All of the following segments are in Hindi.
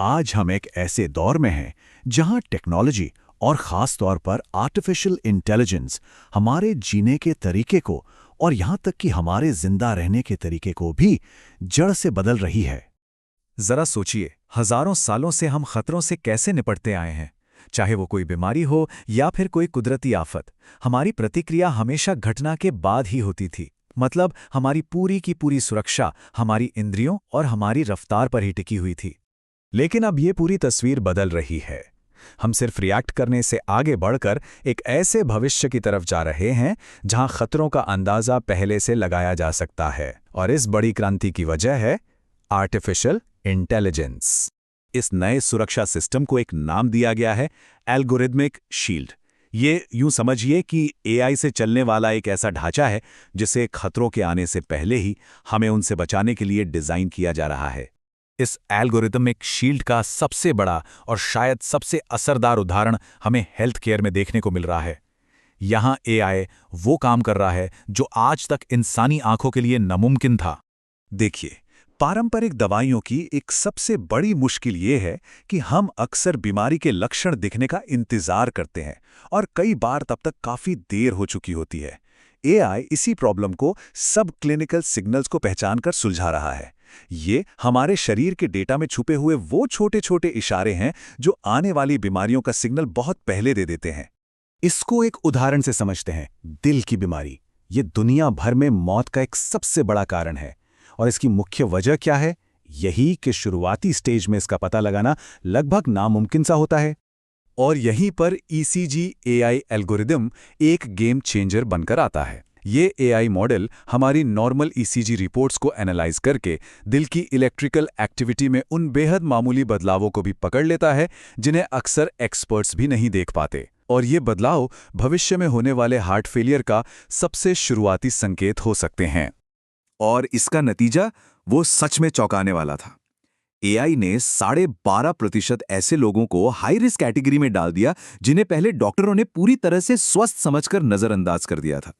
आज हम एक ऐसे दौर में हैं जहां टेक्नोलॉजी और ख़ास तौर पर आर्टिफिशियल इंटेलिजेंस हमारे जीने के तरीके को और यहाँ तक कि हमारे जिंदा रहने के तरीके को भी जड़ से बदल रही है। जरा सोचिए, हजारों सालों से हम खतरों से कैसे निपटते आए हैं। चाहे वो कोई बीमारी हो या फिर कोई कुदरती आफत, हमारी प्रतिक्रिया हमेशा घटना के बाद ही होती थी। मतलब हमारी पूरी की पूरी सुरक्षा हमारी इंद्रियों और हमारी रफ्तार पर ही टिकी हुई थी। लेकिन अब ये पूरी तस्वीर बदल रही है। हम सिर्फ रिएक्ट करने से आगे बढ़कर एक ऐसे भविष्य की तरफ जा रहे हैं जहां खतरों का अंदाजा पहले से लगाया जा सकता है। और इस बड़ी क्रांति की वजह है आर्टिफिशियल इंटेलिजेंस। इस नए सुरक्षा सिस्टम को एक नाम दिया गया है एल्गोरिदमिक शील्ड। ये यूं समझिए कि एआई से चलने वाला एक ऐसा ढांचा है जिसे खतरों के आने से पहले ही हमें उनसे बचाने के लिए डिजाइन किया जा रहा है। इस एल्गोरिदमिक शील्ड का सबसे बड़ा और शायद सबसे असरदार उदाहरण हमें हेल्थ केयर में देखने को मिल रहा है। यहां एआई वो काम कर रहा है जो आज तक इंसानी आंखों के लिए नामुमकिन था। देखिए, पारंपरिक दवाइयों की एक सबसे बड़ी मुश्किल ये है कि हम अक्सर बीमारी के लक्षण दिखने का इंतजार करते हैं और कई बार तब तक काफी देर हो चुकी होती है। एआई इसी प्रॉब्लम को सब क्लिनिकल सिग्नल्स को पहचान कर सुलझा रहा है। ये हमारे शरीर के डेटा में छुपे हुए वो छोटे छोटे इशारे हैं जो आने वाली बीमारियों का सिग्नल बहुत पहले दे देते हैं। इसको एक उदाहरण से समझते हैं। दिल की बीमारी, ये दुनिया भर में मौत का एक सबसे बड़ा कारण है। और इसकी मुख्य वजह क्या है? यही कि शुरुआती स्टेज में इसका पता लगाना लगभग नामुमकिन सा होता है। और यहीं पर ईसीजी एआई एल्गोरिदम एक गेम चेंजर बनकर आता है। ये एआई मॉडल हमारी नॉर्मल ईसीजी रिपोर्ट्स को एनालाइज करके दिल की इलेक्ट्रिकल एक्टिविटी में उन बेहद मामूली बदलावों को भी पकड़ लेता है जिन्हें अक्सर एक्सपर्ट्स भी नहीं देख पाते। और ये बदलाव भविष्य में होने वाले हार्ट फेलियर का सबसे शुरुआती संकेत हो सकते हैं। और इसका नतीजा वो सच में चौंकाने वाला था। एआई ने 12.5% ऐसे लोगों को हाई रिस्क कैटेगरी में डाल दिया जिन्हें पहले डॉक्टरों ने पूरी तरह से स्वस्थ समझकर नजरअंदाज कर दिया था।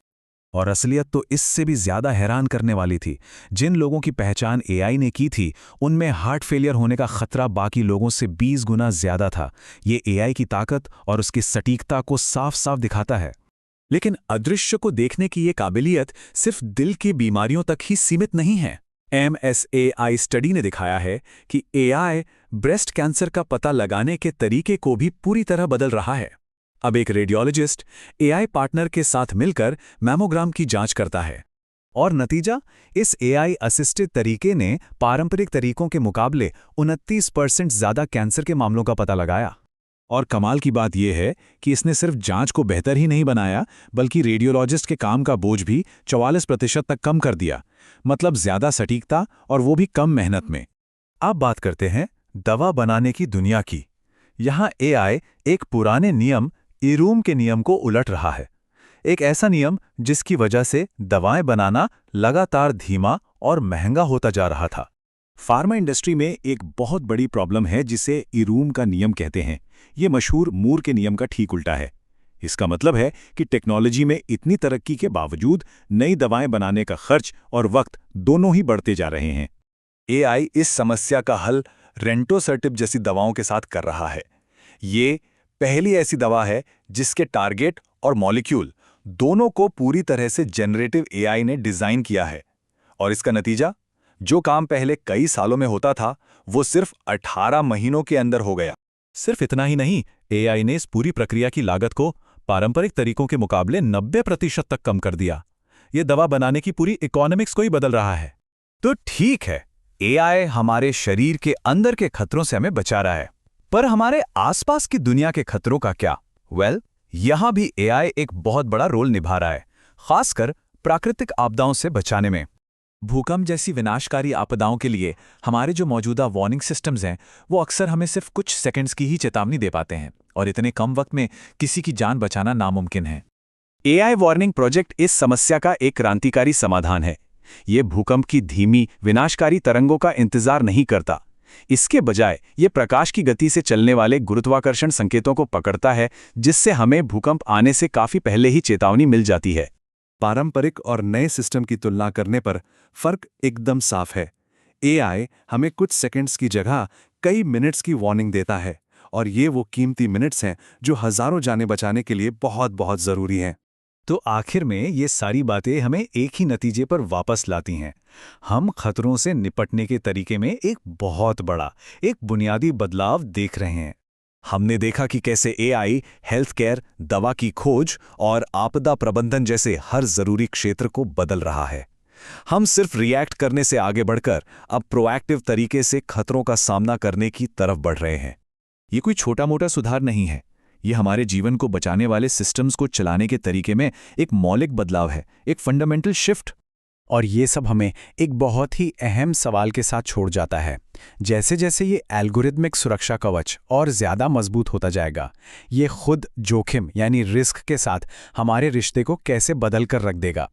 और असलियत तो इससे भी ज्यादा हैरान करने वाली थी। जिन लोगों की पहचान एआई ने की थी, उनमें हार्ट फेलियर होने का खतरा बाकी लोगों से 20 गुना ज्यादा था। ये एआई की ताकत और उसकी सटीकता को साफ साफ दिखाता है। लेकिन अदृश्य को देखने की ये काबिलियत सिर्फ दिल की बीमारियों तक ही सीमित नहीं है। MSAI स्टडी ने दिखाया है कि एआई ब्रेस्ट कैंसर का पता लगाने के तरीके को भी पूरी तरह बदल रहा है। अब एक रेडियोलॉजिस्ट एआई पार्टनर के साथ मिलकर मैमोग्राम की जांच करता है। और नतीजा, इस एआई असिस्टेड तरीके ने पारंपरिक तरीकों के मुकाबले 29% ज्यादा कैंसर के मामलों का पता लगाया। और कमाल की बात यह है कि इसने सिर्फ जांच को बेहतर ही नहीं बनाया, बल्कि रेडियोलॉजिस्ट के काम का बोझ भी 44% तक कम कर दिया। मतलब ज्यादा सटीकता और वो भी कम मेहनत में। अब बात करते हैं दवा बनाने की दुनिया की। यहाँ एआई एक पुराने नियम इरूम के नियम को उलट रहा है। एक ऐसा नियम जिसकी वजह से दवाएं बनाना लगातार धीमा और महंगा होता जा रहा था। फार्मा इंडस्ट्री में एक बहुत बड़ी प्रॉब्लम है जिसे इरूम का नियम कहते हैं। ये मशहूर मूर के नियम का ठीक उल्टा है। इसका मतलब है कि टेक्नोलॉजी में इतनी तरक्की के बावजूद नई दवाएं बनाने का खर्च और वक्त दोनों ही बढ़ते जा रहे हैं। एआई इस समस्या का हल रेंटोसर्टिब जैसी दवाओं के साथ कर रहा है। ये पहली ऐसी दवा है जिसके टारगेट और मॉलिक्यूल दोनों को पूरी तरह से जनरेटिव एआई ने डिजाइन किया है। और इसका नतीजा, जो काम पहले कई सालों में होता था, वो सिर्फ 18 महीनों के अंदर हो गया। सिर्फ इतना ही नहीं, एआई ने इस पूरी प्रक्रिया की लागत को पारंपरिक तरीकों के मुकाबले 90% तक कम कर दिया। ये दवा बनाने की पूरी इकोनॉमिक्स को ही बदल रहा है। तो ठीक है, एआई हमारे शरीर के अंदर के खतरों से हमें बचा रहा है, पर हमारे आसपास की दुनिया के खतरों का क्या? यहां भी एआई एक बहुत बड़ा रोल निभा रहा है, खासकर प्राकृतिक आपदाओं से बचाने में। भूकंप जैसी विनाशकारी आपदाओं के लिए हमारे जो मौजूदा वार्निंग सिस्टम्स हैं, वो अक्सर हमें सिर्फ कुछ सेकंड्स की ही चेतावनी दे पाते हैं, और इतने कम वक्त में किसी की जान बचाना नामुमकिन है। एआई वार्निंग प्रोजेक्ट इस समस्या का एक क्रांतिकारी समाधान है। ये भूकंप की धीमी विनाशकारी तरंगों का इंतजार नहीं करता। इसके बजाय ये प्रकाश की गति से चलने वाले गुरुत्वाकर्षण संकेतों को पकड़ता है, जिससे हमें भूकंप आने से काफी पहले ही चेतावनी मिल जाती है। पारंपरिक और नए सिस्टम की तुलना करने पर फर्क एकदम साफ है। एआई हमें कुछ सेकंड्स की जगह कई मिनट्स की वार्निंग देता है, और ये वो कीमती मिनट्स हैं जो हजारों जानें बचाने के लिए बहुत बहुत ज़रूरी हैं। तो आखिर में ये सारी बातें हमें एक ही नतीजे पर वापस लाती हैं। हम खतरों से निपटने के तरीके में एक बहुत बड़ा, एक बुनियादी बदलाव देख रहे हैं। हमने देखा कि कैसे एआई हेल्थ केयर, दवा की खोज और आपदा प्रबंधन जैसे हर जरूरी क्षेत्र को बदल रहा है। हम सिर्फ रिएक्ट करने से आगे बढ़कर अब प्रोएक्टिव तरीके से खतरों का सामना करने की तरफ बढ़ रहे हैं। ये कोई छोटा मोटा सुधार नहीं है, ये हमारे जीवन को बचाने वाले सिस्टम्स को चलाने के तरीके में एक मौलिक बदलाव है, एक फंडामेंटल शिफ्ट। और ये सब हमें एक बहुत ही अहम सवाल के साथ छोड़ जाता है। जैसे जैसे ये एल्गोरिदमिक सुरक्षा कवच और ज़्यादा मजबूत होता जाएगा, ये खुद जोखिम यानी रिस्क के साथ हमारे रिश्ते को कैसे बदल कर रख देगा।